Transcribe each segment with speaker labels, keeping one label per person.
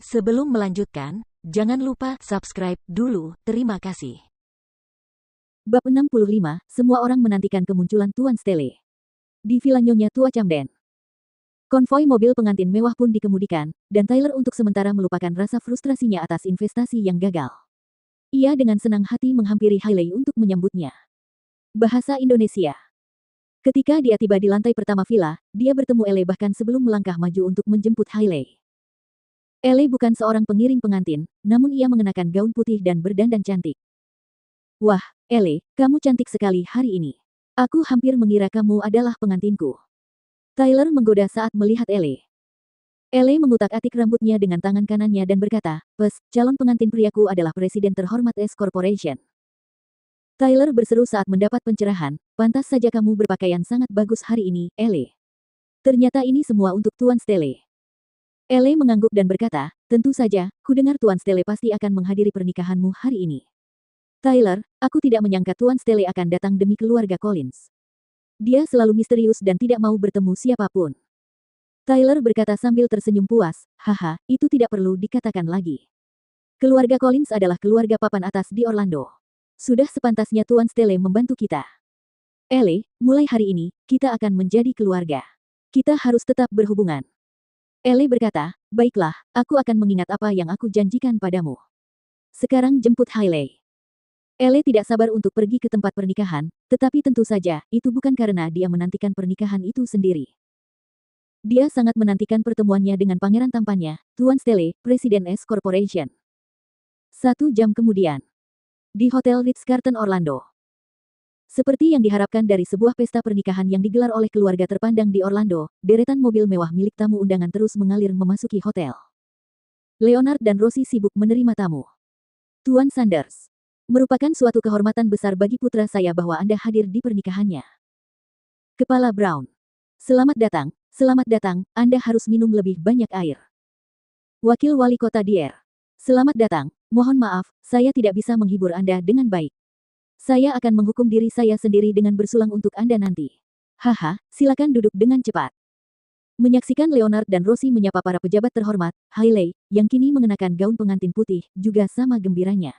Speaker 1: Sebelum melanjutkan, jangan lupa subscribe dulu. Terima kasih.
Speaker 2: Bab 65, semua orang menantikan kemunculan Tuan Stele. Di Villa Nyonya Tua Camden. Konvoi mobil pengantin mewah pun dikemudikan, dan Tyler untuk sementara melupakan rasa frustrasinya atas investasi yang gagal. Ia dengan senang hati menghampiri Hailey untuk menyambutnya. Bahasa Indonesia. Ketika dia tiba di lantai pertama villa, dia bertemu Elle bahkan sebelum melangkah maju untuk menjemput Hailey. Elle bukan seorang pengiring pengantin, namun ia mengenakan gaun putih dan berdandan cantik. Wah, Elle, kamu cantik sekali hari ini. Aku hampir mengira kamu adalah pengantinku. Tyler menggoda saat melihat Elle. Elle mengutak-atik rambutnya dengan tangan kanannya dan berkata, "Pes, calon pengantin priaku adalah presiden terhormat S Corporation." Tyler berseru saat mendapat pencerahan, "Pantas saja kamu berpakaian sangat bagus hari ini, Elle. Ternyata ini semua untuk Tuan Stele." Elle mengangguk dan berkata, "Tentu saja, kudengar Tuan Stele pasti akan menghadiri pernikahanmu hari ini." Tyler, aku tidak menyangka Tuan Stele akan datang demi keluarga Collins. Dia selalu misterius dan tidak mau bertemu siapapun. Tyler berkata sambil tersenyum puas, "Haha, itu tidak perlu dikatakan lagi. Keluarga Collins adalah keluarga papan atas di Orlando. Sudah sepantasnya Tuan Stele membantu kita. Elle, mulai hari ini, kita akan menjadi keluarga. Kita harus tetap berhubungan." Elle berkata, "Baiklah, aku akan mengingat apa yang aku janjikan padamu. Sekarang jemput Hailey." Elle tidak sabar untuk pergi ke tempat pernikahan, tetapi tentu saja, itu bukan karena dia menantikan pernikahan itu sendiri. Dia sangat menantikan pertemuannya dengan pangeran tampannya, Tuan Stele, Presiden S Corporation. 1 jam kemudian. Di Hotel Ritz-Carlton Orlando. Seperti yang diharapkan dari sebuah pesta pernikahan yang digelar oleh keluarga terpandang di Orlando, deretan mobil mewah milik tamu undangan terus mengalir memasuki hotel. Leonard dan Rosie sibuk menerima tamu. "Tuan Sanders, merupakan suatu kehormatan besar bagi putra saya bahwa Anda hadir di pernikahannya. Kepala Brown, selamat datang, Anda harus minum lebih banyak air. Wakil Wali Kota Dier, selamat datang, mohon maaf, saya tidak bisa menghibur Anda dengan baik. Saya akan menghukum diri saya sendiri dengan bersulang untuk Anda nanti. Haha, silakan duduk dengan cepat." Menyaksikan Leonard dan Rosie menyapa para pejabat terhormat, Hailey, yang kini mengenakan gaun pengantin putih, juga sama gembiranya.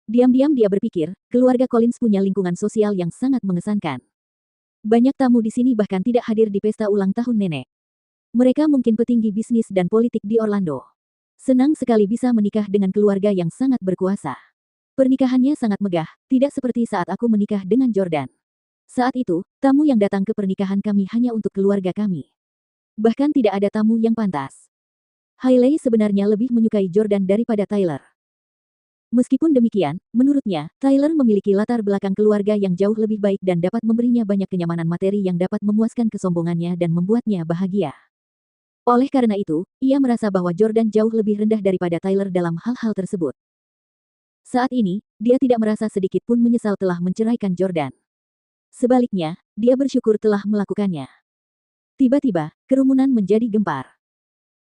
Speaker 2: Diam-diam dia berpikir, keluarga Collins punya lingkungan sosial yang sangat mengesankan. Banyak tamu di sini bahkan tidak hadir di pesta ulang tahun nenek. Mereka mungkin petinggi bisnis dan politik di Orlando. Senang sekali bisa menikah dengan keluarga yang sangat berkuasa. Pernikahannya sangat megah, tidak seperti saat aku menikah dengan Jordan. Saat itu, tamu yang datang ke pernikahan kami hanya untuk keluarga kami. Bahkan tidak ada tamu yang pantas. Hailey sebenarnya lebih menyukai Jordan daripada Tyler. Meskipun demikian, menurutnya, Tyler memiliki latar belakang keluarga yang jauh lebih baik dan dapat memberinya banyak kenyamanan materi yang dapat memuaskan kesombongannya dan membuatnya bahagia. Oleh karena itu, ia merasa bahwa Jordan jauh lebih rendah daripada Tyler dalam hal-hal tersebut. Saat ini, dia tidak merasa sedikit pun menyesal telah menceraikan Jordan. Sebaliknya, dia bersyukur telah melakukannya. Tiba-tiba, kerumunan menjadi gempar.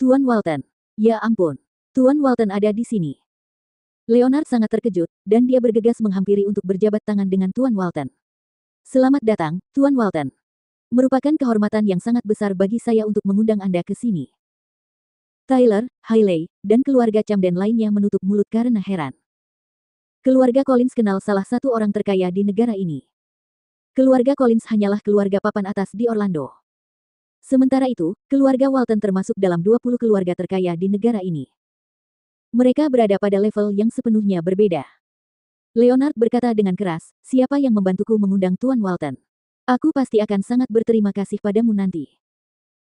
Speaker 2: "Tuan Walton. Ya ampun. Tuan Walton ada di sini." Leonard sangat terkejut, dan dia bergegas menghampiri untuk berjabat tangan dengan Tuan Walton. "Selamat datang, Tuan Walton. Merupakan kehormatan yang sangat besar bagi saya untuk mengundang Anda ke sini." Tyler, Hailey, dan keluarga Camden lainnya menutup mulut karena heran. Keluarga Collins kenal salah satu orang terkaya di negara ini. Keluarga Collins hanyalah keluarga papan atas di Orlando. Sementara itu, keluarga Walton termasuk dalam 20 keluarga terkaya di negara ini. Mereka berada pada level yang sepenuhnya berbeda. Leonard berkata dengan keras, "Siapa yang membantuku mengundang Tuan Walton? Aku pasti akan sangat berterima kasih padamu nanti."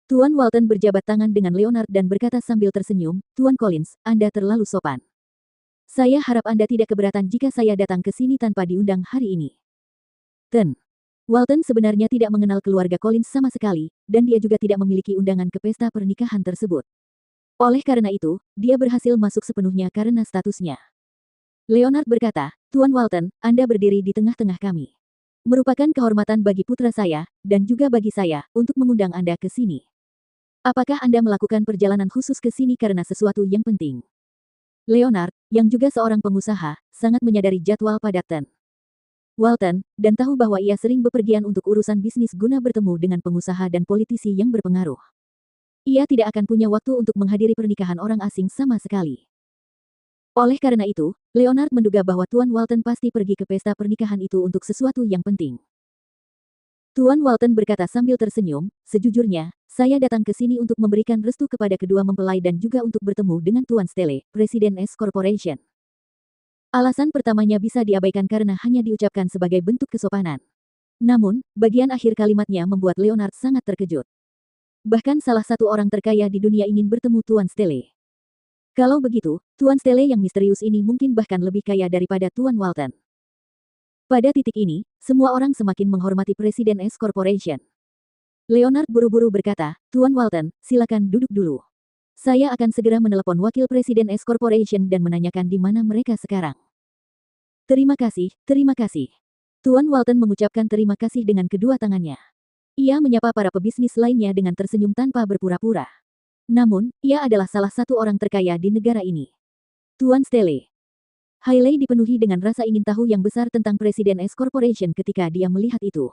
Speaker 2: Tuan Walton berjabat tangan dengan Leonard dan berkata sambil tersenyum, "Tuan Collins, Anda terlalu sopan. Saya harap Anda tidak keberatan jika saya datang ke sini tanpa diundang hari ini." Walton sebenarnya tidak mengenal keluarga Collins sama sekali, dan dia juga tidak memiliki undangan ke pesta pernikahan tersebut. Oleh karena itu, dia berhasil masuk sepenuhnya karena statusnya. Leonard berkata, "Tuan Walton, Anda berdiri di tengah-tengah kami. Merupakan kehormatan bagi putra saya, dan juga bagi saya, untuk mengundang Anda ke sini. Apakah Anda melakukan perjalanan khusus ke sini karena sesuatu yang penting?" Leonard, yang juga seorang pengusaha, sangat menyadari jadwal padat Walton, dan tahu bahwa ia sering bepergian untuk urusan bisnis guna bertemu dengan pengusaha dan politisi yang berpengaruh. Ia tidak akan punya waktu untuk menghadiri pernikahan orang asing sama sekali. Oleh karena itu, Leonard menduga bahwa Tuan Walton pasti pergi ke pesta pernikahan itu untuk sesuatu yang penting. Tuan Walton berkata sambil tersenyum, sejujurnya, saya datang ke sini untuk memberikan restu kepada kedua mempelai dan juga untuk bertemu dengan Tuan Stelle, Presiden S Corporation. Alasan pertamanya bisa diabaikan karena hanya diucapkan sebagai bentuk kesopanan. Namun, bagian akhir kalimatnya membuat Leonard sangat terkejut. Bahkan salah satu orang terkaya di dunia ingin bertemu Tuan Stelle. Kalau begitu, Tuan Stelle yang misterius ini mungkin bahkan lebih kaya daripada Tuan Walton. Pada titik ini, semua orang semakin menghormati Presiden S Corporation. Leonard buru-buru berkata, Tuan Walton, silakan duduk dulu. Saya akan segera menelepon wakil Presiden S Corporation dan menanyakan di mana mereka sekarang. Terima kasih, terima kasih. Tuan Walton mengucapkan terima kasih dengan kedua tangannya. Ia menyapa para pebisnis lainnya dengan tersenyum tanpa berpura-pura. Namun, ia adalah salah satu orang terkaya di negara ini. Tuan Stelle. Hailey dipenuhi dengan rasa ingin tahu yang besar tentang Presiden S Corporation ketika dia melihat itu.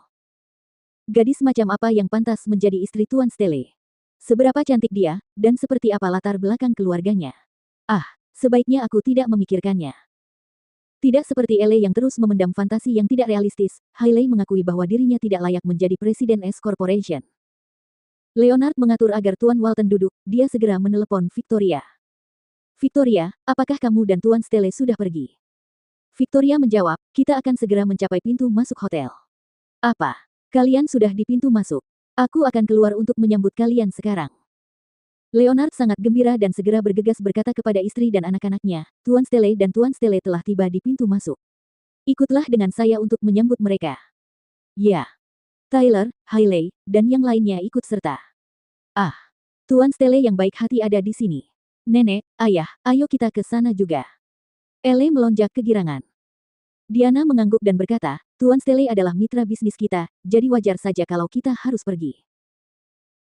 Speaker 2: Gadis macam apa yang pantas menjadi istri Tuan Stelle? Seberapa cantik dia, dan seperti apa latar belakang keluarganya? Ah, sebaiknya aku tidak memikirkannya. Tidak seperti Elle yang terus memendam fantasi yang tidak realistis, Hailey mengakui bahwa dirinya tidak layak menjadi Presiden S Corporation. Leonard mengatur agar Tuan Walton duduk, dia segera menelepon Victoria. Victoria, apakah kamu dan Tuan Stelle sudah pergi? Victoria menjawab, kita akan segera mencapai pintu masuk hotel. Apa? Kalian sudah di pintu masuk? Aku akan keluar untuk menyambut kalian sekarang. Leonard sangat gembira dan segera bergegas berkata kepada istri dan anak-anaknya, Tuan Stelle dan Tuan Stelle telah tiba di pintu masuk. Ikutlah dengan saya untuk menyambut mereka. Ya. Tyler, Hailey, dan yang lainnya ikut serta. Ah. Tuan Stelle yang baik hati ada di sini. Nenek, ayah, ayo kita ke sana juga. Elle melonjak kegirangan. Diana mengangguk dan berkata, Tuan Stelle adalah mitra bisnis kita, jadi wajar saja kalau kita harus pergi.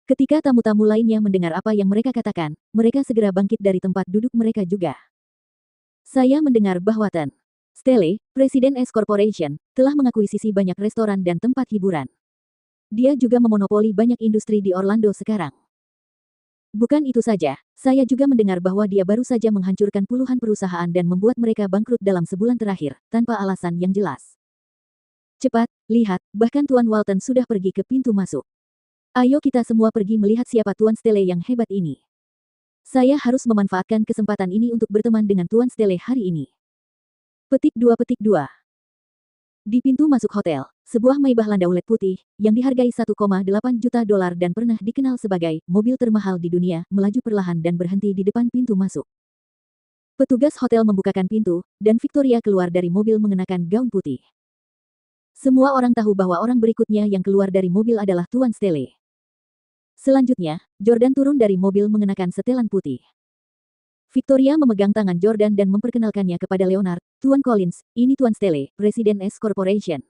Speaker 2: Ketika tamu-tamu lainnya mendengar apa yang mereka katakan, mereka segera bangkit dari tempat duduk mereka juga. Saya mendengar bahwa Tuan Stelle, Presiden S Corporation, telah mengakuisisi banyak restoran dan tempat hiburan. Dia juga memonopoli banyak industri di Orlando sekarang. Bukan itu saja, saya juga mendengar bahwa dia baru saja menghancurkan puluhan perusahaan dan membuat mereka bangkrut dalam sebulan terakhir, tanpa alasan yang jelas. Cepat, lihat, bahkan Tuan Walton sudah pergi ke pintu masuk. Ayo kita semua pergi melihat siapa Tuan Stelle yang hebat ini. Saya harus memanfaatkan kesempatan ini untuk berteman dengan Tuan Stelle hari ini. Petik 2. Di pintu masuk hotel, sebuah Maybach Landaulet putih, yang dihargai 1,8 juta dolar dan pernah dikenal sebagai mobil termahal di dunia, melaju perlahan dan berhenti di depan pintu masuk. Petugas hotel membukakan pintu, dan Victoria keluar dari mobil mengenakan gaun putih. Semua orang tahu bahwa orang berikutnya yang keluar dari mobil adalah Tuan Stelle. Selanjutnya, Jordan turun dari mobil mengenakan setelan putih. Victoria memegang tangan Jordan dan memperkenalkannya kepada Leonard, Tuan Collins, ini Tuan Stelle, Presiden S Corporation.